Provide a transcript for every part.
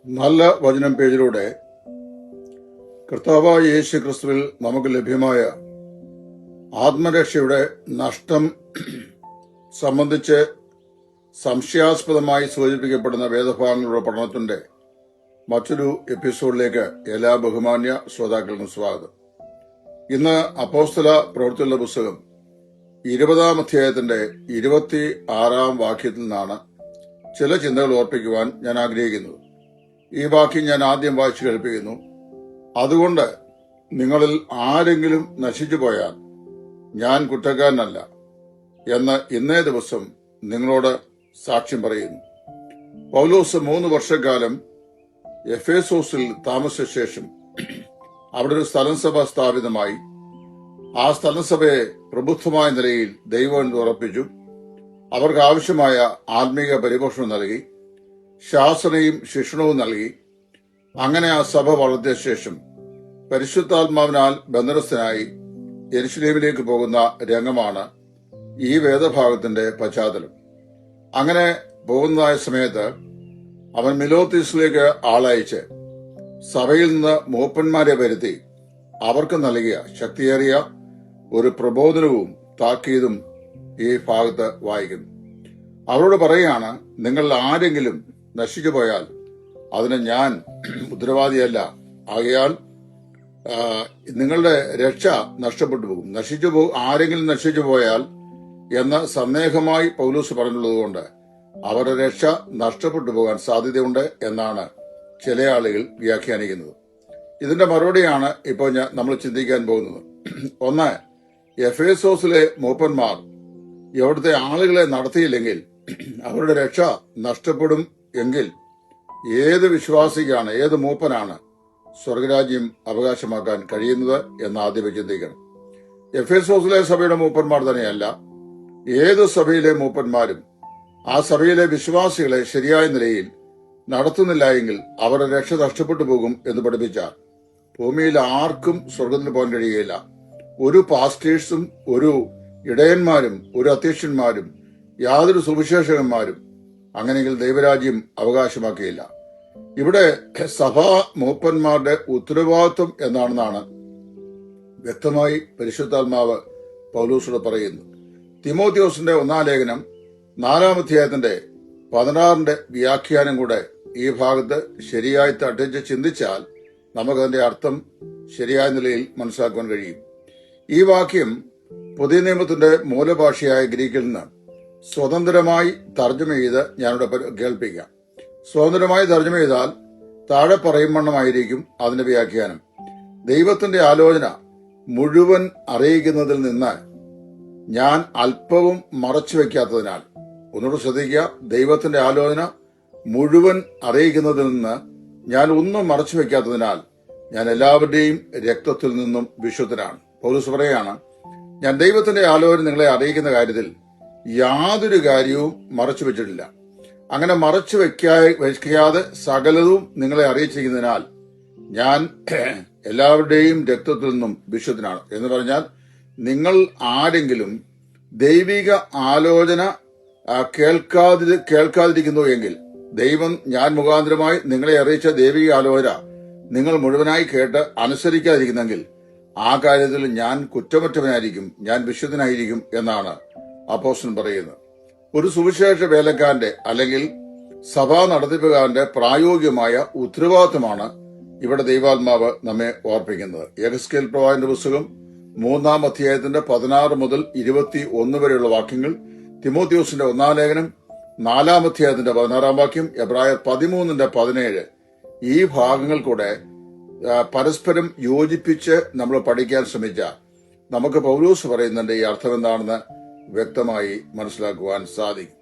നല്ല വചനം പേജിലൂടെ കർത്താവായ യേശു ക്രിസ്തുവിൽ നമുക്ക് ലഭ്യമായ ആത്മരക്ഷയുടെ നഷ്ടം സംബന്ധിച്ച് സംശയാസ്പദമായി സൂചിപ്പിക്കപ്പെടുന്ന വേദഭാഗങ്ങളുടെ പഠനത്തിന്റെ മറ്റൊരു എപ്പിസോഡിലേക്ക് എല്ലാ ബഹുമാന്യ ശ്രോതാക്കൾക്കും സ്വാഗതം. ഇന്ന് അപ്പോസ്തല പ്രവൃത്തികളുടെ പുസ്തകം 20-ാം അധ്യായത്തിന്റെ 26-ാം വാക്യത്തിൽ നിന്നാണ് ചില ചിന്തകൾ ഓർപ്പിക്കുവാൻ ഞാൻ ആഗ്രഹിക്കുന്നത്. ഈ വാക്യം ഞാൻ ആദ്യം വായിച്ചു കേൾപ്പിക്കുന്നു. അതുകൊണ്ട് നിങ്ങളിൽ ആരെങ്കിലും നശിച്ചു പോയാൽ ഞാൻ കുറ്റക്കാരനല്ല എന്ന് ഇന്നേ ദിവസം നിങ്ങളോട് സാക്ഷ്യം പറയുന്നു. പൗലോസ് 3 വർഷക്കാലം എഫേസോസിൽ താമസിച്ച ശേഷം അവിടെ ഒരു സ്ഥലംസഭ സ്ഥാപിതമായി. ആ സ്ഥലംസഭയെ പ്രബുദ്ധമായ നിലയിൽ ദൈവം ഉറപ്പിച്ചു. അവർക്ക് ആവശ്യമായ ആത്മീക പരിപോഷണം നൽകി, ശാസനയും ശിക്ഷണവും നൽകി. അങ്ങനെ ആ സഭ വളർത്തിയ ശേഷം പരിശുദ്ധാത്മാവിനാൽ ബന്ധനസ്ഥനായി യെരുശലേമിലേക്ക് പോകുന്ന രംഗമാണ് ഈ വേദഭാഗത്തിന്റെ പശ്ചാത്തലം. അങ്ങനെ പോകുന്നതായ സമയത്ത് അവൻ മിലോത്തീസിലേക്ക് ആളയച്ച് സഭയിൽ നിന്ന് മൂപ്പന്മാരെ വരുത്തി അവർക്ക് നൽകിയ ശക്തിയേറിയ ഒരു പ്രബോധനവും താക്കീതും ഈ ഭാഗത്ത് വായിക്കുന്നു. അവരോട് പറയുകയാണ്, നിങ്ങൾ ആരെങ്കിലും നശിച്ചു പോയാൽ അതിന് ഞാൻ ഉത്തരവാദിയല്ല. ആകയാൽ നിങ്ങളുടെ രക്ഷ നഷ്ടപ്പെട്ടു പോകും. ആരെങ്കിലും നശിച്ചു പോയാൽ എന്ന് സന്ദേഹമായി പൗലോസ് പറഞ്ഞുള്ളതുകൊണ്ട് അവരുടെ രക്ഷ നഷ്ടപ്പെട്ടു പോകാൻ സാധ്യതയുണ്ട് എന്നാണ് ചില ആളുകൾ വ്യാഖ്യാനിക്കുന്നത്. ഇതിന്റെ മറുപടിയാണ് ഇപ്പോൾ നമ്മൾ ചിന്തിക്കാൻ പോകുന്നത്. ഒന്ന്, എഫേസോസിലെ മൂപ്പന്മാർ ഇവിടുത്തെ ആളുകളെ നടത്തിയില്ലെങ്കിൽ അവരുടെ രക്ഷ നഷ്ടപ്പെടും എങ്കിൽ ഏത് വിശ്വാസിക്കാണ്, ഏത് മൂപ്പനാണ് സ്വർഗരാജ്യം അവകാശമാക്കാൻ കഴിയുന്നത് എന്ന് ആദ്യമേ ചിന്തിക്കണം. എഫേസോസിലെ സഭയുടെ മൂപ്പന്മാർ തന്നെയല്ല, ഏത് സഭയിലെ മൂപ്പന്മാരും ആ സഭയിലെ വിശ്വാസികളെ ശരിയായ നിലയിൽ നടത്തുന്നില്ല എങ്കിൽ അവരുടെ രക്ഷ നഷ്ടപ്പെട്ടു പോകും എന്ന് പഠിപ്പിച്ചാൽ ഭൂമിയിൽ ആർക്കും സ്വർഗത്തിൽ പോകാൻ കഴിയുകയില്ല. ഒരു പാസ്റ്റേഴ്സും ഒരു ഇടയന്മാരും ഒരു അധ്യക്ഷന്മാരും യാതൊരു സുവിശേഷകന്മാരും അങ്ങനെയെങ്കിൽ ദൈവരാജ്യം അവകാശമാക്കിയില്ല. ഇവിടെ സഭാ മൂപ്പന്മാരുടെ ഉത്തരവാദിത്വം എന്താണെന്നാണ് വ്യക്തമായി പരിശുദ്ധാത്മാവ് പൗലോസോട് പറയുന്നത്. തിമോത്തിയോസിന്റെ 1-ാം ലേഖനം 4-ാം അധ്യായത്തിന്റെ 16-ന്റെ വ്യാഖ്യാനം കൂടെ ഈ ഭാഗത്ത് ശരിയായി തട്ടിച്ച് ചിന്തിച്ചാൽ നമുക്കതിന്റെ അർത്ഥം ശരിയായ നിലയിൽ മനസ്സിലാക്കുവാൻ കഴിയും. ഈ വാക്യം പുതിയ നിയമത്തിന്റെ മൂലഭാഷയായ ഗ്രീക്കിൽ നിന്ന് സ്വതന്ത്രമായി തർജ്ജമ ചെയ്ത് ഞാനിവിടെ കേൾപ്പിക്കാം. സ്വതന്ത്രമായി തർജ്ജമ ചെയ്താൽ താഴെ പറയുമണ്ണമായിരിക്കും അതിന്റെ വ്യാഖ്യാനം. ദൈവത്തിന്റെ ആലോചന മുഴുവൻ അറിയിക്കുന്നതിൽ നിന്ന് ഞാൻ അല്പവും മറച്ചുവെക്കാത്തതിനാൽ, ഒന്നുകൂടെ ശ്രദ്ധിക്കുക, ദൈവത്തിന്റെ ആലോചന മുഴുവൻ അറിയിക്കുന്നതിൽ നിന്ന് ഞാൻ ഒന്നും മറച്ചുവെക്കാത്തതിനാൽ ഞാൻ എല്ലാവരുടെയും രക്തത്തിൽ നിന്നും വിശുദ്ധനാണ്. പൗലോസ് പറയാണ്, ഞാൻ ദൈവത്തിന്റെ ആലോചന നിങ്ങളെ അറിയിക്കുന്ന കാര്യത്തിൽ യാതൊരു കാര്യവും മറച്ചു വെച്ചിട്ടില്ല. അങ്ങനെ മറച്ചു വയ്ക്കാതെ സകലതും നിങ്ങളെ അറിയിച്ചിരിക്കുന്നതിനാൽ ഞാൻ എല്ലാവരുടെയും രക്തത്തിൽ നിന്നും വിശുദ്ധനാണ്. എന്ന് പറഞ്ഞാൽ നിങ്ങൾ ആരെങ്കിലും ദൈവിക ആലോചന കേൾക്കാതിരിക്കുന്നു എങ്കിൽ, ദൈവം ഞാൻ മുഖാന്തരമായി നിങ്ങളെ അറിയിച്ച ദൈവിക ആലോചന നിങ്ങൾ മുഴുവനായി കേട്ട് അനുസരിക്കാതിരിക്കുന്നെങ്കിൽ ആ കാര്യത്തിൽ ഞാൻ കുറ്റമറ്റവനായിരിക്കും, ഞാൻ വിശുദ്ധനായിരിക്കും എന്നാണ് അപ്പോസ്തലൻ പറയുന്നത്. ഒരു സുവിശേഷ വേലക്കാരന്റെ അല്ലെങ്കിൽ സഭാ നടത്തിപ്പുകാരന്റെ പ്രായോഗികമായ ഉത്തരവാദിത്തമാണ് ഇവിടെ ദൈവാത്മാവ് നമ്മെ ഓർപ്പിക്കുന്നത്. യെഹെസ്കേൽ പ്രവാചകന്റെ പുസ്തകം 3-ാം അധ്യായത്തിന്റെ 16 മുതൽ 21 വരെയുള്ള വാക്യങ്ങൾ, തിമോത്തിയോസിന്റെ 1-ാം ലേഖനം 4-ാം അധ്യായത്തിന്റെ 16-ാം വാക്യം, എബ്രായർ 13-ന്റെ 17, ഈ ഭാഗങ്ങൾ കൂടെ പരസ്പരം യോജിപ്പിച്ച് നമ്മൾ പഠിക്കാൻ ശ്രമിച്ചാൽ നമുക്ക് പൗലോസ് പറയുന്നതിന്റെ ഈ അർത്ഥം എന്താണെന്ന് വ്യക്തമായി മനസ്സിലാക്കുവാൻ സാധിക്കും.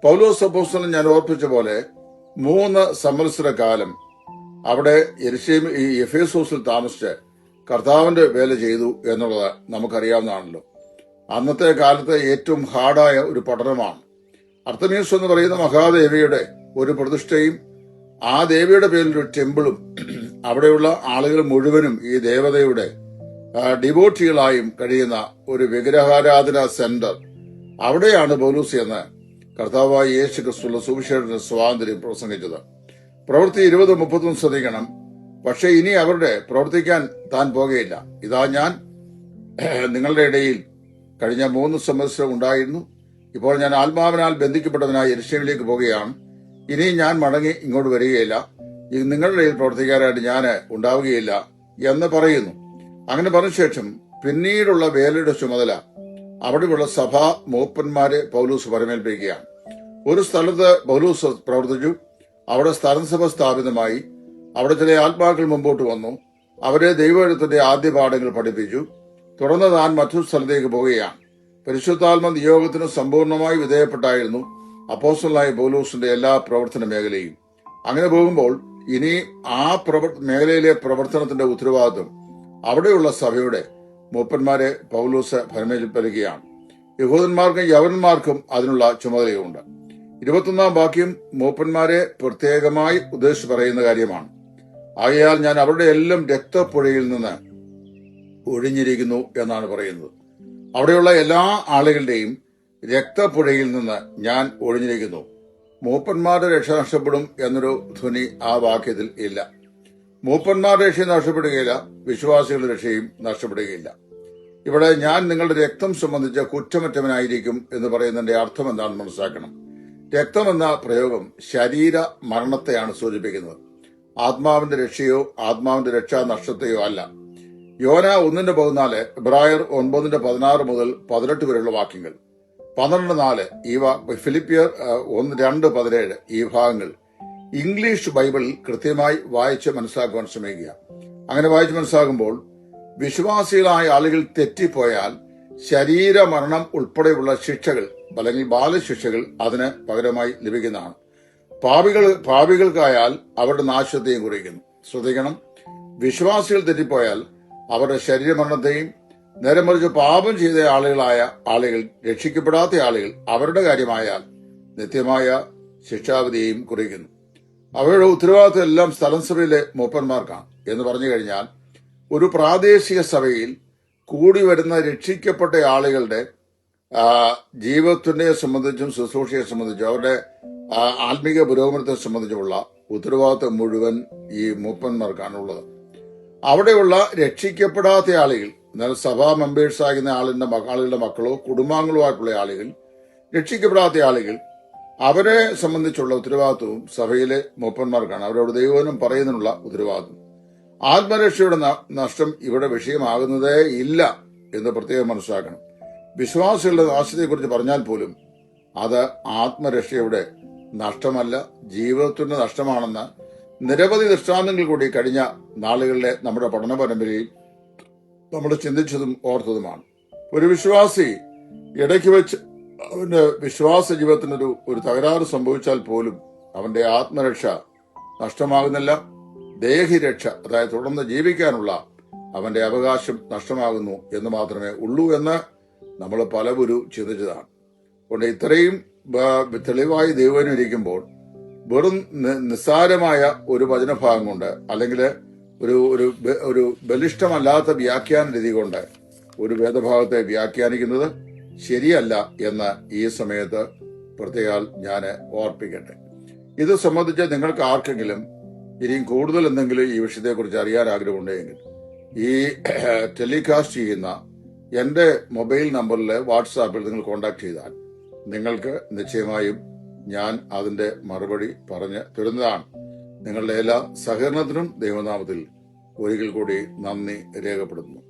പൗലോസ് അപ്പോസ്തലൻ ഞാൻ ഓർപ്പിച്ച പോലെ 3 സംവത്സര കാലം അവിടെ എഫേസോസിൽ താമസിച്ച് കർത്താവിന്റെ വേല ചെയ്തു എന്നുള്ളത് നമുക്കറിയാവുന്നതാണല്ലോ. അന്നത്തെ കാലത്ത് ഏറ്റവും ഹാർഡായ ഒരു പഠനമാണ്. അർത്തമീസ് എന്ന് പറയുന്ന മഹാദേവിയുടെ ഒരു പ്രതിഷ്ഠയും ആ ദേവിയുടെ പേരിലൊരു ടെമ്പിളും അവിടെയുള്ള ആളുകൾ മുഴുവനും ഈ ദേവതയുടെ ഡിവോട്ടികളായും കഴിയുന്ന ഒരു വിഗ്രഹാരാധന സെന്റർ, അവിടെയാണ് പൗലോസ് എന്ന് കർത്താവായ യേശു ക്രിസ്തുവിന്റെ സുവിശേഷ സ്വാതന്ത്ര്യം പ്രസംഗിച്ചത്. പ്രവൃത്തി 20-30 ശ്രദ്ധിക്കണം. പക്ഷെ ഇനി അവരുടെ പ്രവർത്തിക്കാൻ താൻ പോകുകയില്ല. ഇതാ ഞാൻ നിങ്ങളുടെ ഇടയിൽ കഴിഞ്ഞ 3 സംവത്സരം ഉണ്ടായിരുന്നു. ഇപ്പോൾ ഞാൻ ആത്മാവിനാൽ ബന്ധിക്കപ്പെട്ടവനായി യെരൂശലേമിലേക്ക് പോകുകയാണ്. ഇനി ഞാൻ മടങ്ങി ഇങ്ങോട്ട് വരികയില്ല. നിങ്ങളുടെ ഇടയിൽ പ്രവർത്തിക്കാനായിട്ട് ഞാൻ ഉണ്ടാവുകയില്ല എന്ന് പറയുന്നു. അങ്ങനെ പറഞ്ഞ ശേഷം പിന്നീടുള്ള വേലയുടെ ചുമതല അവിടെയുള്ള സഭാ മൂപ്പന്മാരെ പൗലൂസ് പരമേൽപ്പിക്കുകയാണ്. ഒരു സ്ഥലത്ത് പൗലൂസ് പ്രവർത്തിച്ചു. അവിടെ സ്ഥലസഭ സ്ഥാപിതമായി. അവിടെ ചില ആത്മാക്കൾ മുമ്പോട്ട് വന്നു. അവരെ ദൈവത്തിന്റെ ആദ്യ പാഠങ്ങൾ പഠിപ്പിച്ചു. തുടർന്ന് താൻ മറ്റൊരു സ്ഥലത്തേക്ക് പോവുകയാണ്. പരിശുദ്ധാത്മ നിയോഗത്തിന് സമ്പൂർണമായി വിധേയപ്പെട്ടായിരുന്നു അപ്പോസ്തലനായ പൗലോസിന്റെ എല്ലാ പ്രവർത്തന മേഖലയും. അങ്ങനെ പോകുമ്പോൾ ഇനി ആ മേഖലയിലെ പ്രവർത്തനത്തിന്റെ ഉത്തരവാദിത്വം അവിടെയുള്ള സഭയുടെ മൂപ്പന്മാരെ പൗലോസ് ഫലമേൽപ്പിക്കുകയാണ്. യഹൂദന്മാർക്കും യവനന്മാർക്കും അതിനുള്ള ചുമതലയുണ്ട്. 21 വാക്യം മൂപ്പന്മാരെ പ്രത്യേകമായി ഉദ്ദേശിച്ച് പറയുന്ന കാര്യമാണ്. ആകയാൽ ഞാൻ അവരുടെ എല്ലാം രക്തപ്പുഴയിൽ നിന്ന് ഒഴിഞ്ഞിരിക്കുന്നു എന്നാണ് പറയുന്നത്. അവിടെയുള്ള എല്ലാ ആളുകളുടെയും രക്തപ്പുഴയിൽ നിന്ന് ഞാൻ ഒഴിഞ്ഞിരിക്കുന്നു. മൂപ്പന്മാരുടെ രക്ഷ നഷ്ടപ്പെടും എന്നൊരു ധ്വനി ആ വാക്യത്തിൽ ഇല്ല. മൂപ്പന്മാരുടെ രക്ഷയും നഷ്ടപ്പെടുകയില്ല, വിശ്വാസികളുടെ രക്ഷയും നഷ്ടപ്പെടുകയില്ല. ഇവിടെ ഞാൻ നിങ്ങളുടെ രക്തം സംബന്ധിച്ച കുറ്റമറ്റവനായിരിക്കും എന്ന് പറയുന്നതിന്റെ അർത്ഥം എന്താണെന്ന് മനസ്സിലാക്കണം. രക്തം എന്ന പ്രയോഗം ശരീര മരണത്തെയാണ് സൂചിപ്പിക്കുന്നത്. ആത്മാവിന്റെ രക്ഷയോ ആത്മാവിന്റെ രക്ഷാ നഷ്ടത്തെയോ അല്ല. യോന 1:14, എബ്രായർ 9:16 മുതൽ 18 വരെയുള്ള വാക്യങ്ങൾ, 12:4, ഫിലിപ്പിയർ 1:2-17 ഈ ഭാഗങ്ങൾ ഇംഗ്ലീഷ് ബൈബിളിൽ കൃത്യമായി വായിച്ച് മനസ്സിലാക്കുവാൻ ശ്രമിക്കുക. അങ്ങനെ വായിച്ച് മനസ്സിലാക്കുമ്പോൾ വിശ്വാസികളായ ആളുകൾ തെറ്റിപ്പോയാൽ ശരീരമരണം ഉൾപ്പെടെയുള്ള ശിക്ഷകൾ അല്ലെങ്കിൽ ബാലശിക്ഷകൾ അതിന് പകരമായി ലഭിക്കുന്നതാണ്. പാപികൾക്കായാൽ അവരുടെ നാശത്തെയും കുറിക്കുന്നു. ശ്രദ്ധിക്കണം, വിശ്വാസികൾ തെറ്റിപ്പോയാൽ അവരുടെ ശരീരമരണത്തെയും, നേരെ മറിച്ച് പാപം ചെയ്ത ആളുകൾ രക്ഷിക്കപ്പെടാത്ത ആളുകൾ അവരുടെ കാര്യമായാൽ നിത്യമായ ശിക്ഷാവിധിയെയും കുറിക്കുന്നു. അവരുടെ ഉത്തരവാദിത്വം എല്ലാം സ്ഥലസഭയിലെ മൂപ്പന്മാർക്കാണ് എന്ന് പറഞ്ഞു കഴിഞ്ഞാൽ ഒരു പ്രാദേശിക സഭയിൽ കൂടി വരുന്ന രക്ഷിക്കപ്പെട്ട ആളുകളുടെ ജീവിതത്തിനെ സംബന്ധിച്ചും ശുശ്രൂഷയെ സംബന്ധിച്ചും അവരുടെ ആത്മീക പുരോഗമനത്തെ സംബന്ധിച്ചുമുള്ള ഉത്തരവാദിത്വം മുഴുവൻ ഈ മൂപ്പന്മാർക്കാണുള്ളത്. അവിടെയുള്ള രക്ഷിക്കപ്പെടാത്ത ആളുകൾ, എന്നാൽ സഭാ മെമ്പേഴ്സ് ആകുന്ന ആളുകളുടെ മക്കളോ കുടുംബാംഗങ്ങളോ ആയിട്ടുള്ള ആളുകൾ, രക്ഷിക്കപ്പെടാത്ത ആളുകൾ, അവരെ സംബന്ധിച്ചുള്ള ഉത്തരവാദിത്വവും സഭയിലെ മൂപ്പന്മാർക്കാണ്. അവരോട് ദൈവവചനം പറയുന്നതിനുള്ള ഉത്തരവാദിത്വം. ആത്മരക്ഷയുടെ നഷ്ടം ഇവിടെ വിഷയമാകുന്നതേ ഇല്ല എന്ന് പ്രത്യേകം മനസ്സിലാക്കണം. വിശ്വാസികളുടെ നാശത്തെക്കുറിച്ച് പറഞ്ഞാൽ പോലും അത് ആത്മരക്ഷയുടെ നഷ്ടമല്ല, ജീവിതത്തിന്റെ നഷ്ടമാണെന്ന് നിരവധി ദൃഷ്ടാന്തങ്ങൾ കൂടി കഴിഞ്ഞ നാളുകളിലെ നമ്മുടെ പഠന പരമ്പരയിൽ നമ്മൾ ചിന്തിച്ചതും ഓർത്തതുമാണ്. ഒരു വിശ്വാസി ഇടയ്ക്ക് വെച്ച് അവന്റെ വിശ്വാസ ജീവിതത്തിനൊരു തകരാറ് സംഭവിച്ചാൽ പോലും അവന്റെ ആത്മരക്ഷ നഷ്ടമാകുന്നില്ല. ദേഹിരക്ഷ, അതായത് തുടർന്ന് ജീവിക്കാനുള്ള അവന്റെ അവകാശം നഷ്ടമാകുന്നു എന്ന് മാത്രമേ ഉള്ളൂ എന്ന് നമ്മൾ പലവരും ചിന്തിച്ചതാണ്. അതുകൊണ്ട് ഇത്രയും തെളിവായി ദൈവം ഇരിക്കുമ്പോൾ വെറും നിസ്സാരമായ ഒരു വചനഭാഗം കൊണ്ട് അല്ലെങ്കിൽ ഒരു ബലിഷ്ഠമല്ലാത്ത വ്യാഖ്യാന രീതി കൊണ്ട് ഒരു വേദഭാഗത്തെ വ്യാഖ്യാനിക്കുന്നത് ശരിയല്ല എന്ന് ഈ സമയത്ത് പ്രത്യേകം ഞാൻ ഓർപ്പിക്കട്ടെ. ഇത് സംബന്ധിച്ച് നിങ്ങൾക്ക് ആർക്കെങ്കിലും ഇനിയും കൂടുതൽ എന്തെങ്കിലും ഈ വിഷയത്തെക്കുറിച്ച് അറിയാൻ ആഗ്രഹമുണ്ടെങ്കിൽ ഈ ടെലികാസ്റ്റ് ചെയ്യുന്ന എന്റെ മൊബൈൽ നമ്പറിൽ വാട്സാപ്പിൽ നിങ്ങൾ കോൺടാക്ട് ചെയ്താൽ നിങ്ങൾക്ക് നിശ്ചയമായും ഞാൻ അതിന്റെ മറുപടി പറഞ്ഞു തരുന്നതാണ്. നിങ്ങളുടെ എല്ലാ സഹകരണത്തിനും ദൈവനാമത്തിൽ ഒരിക്കൽ കൂടി നന്ദി രേഖപ്പെടുത്തുന്നു.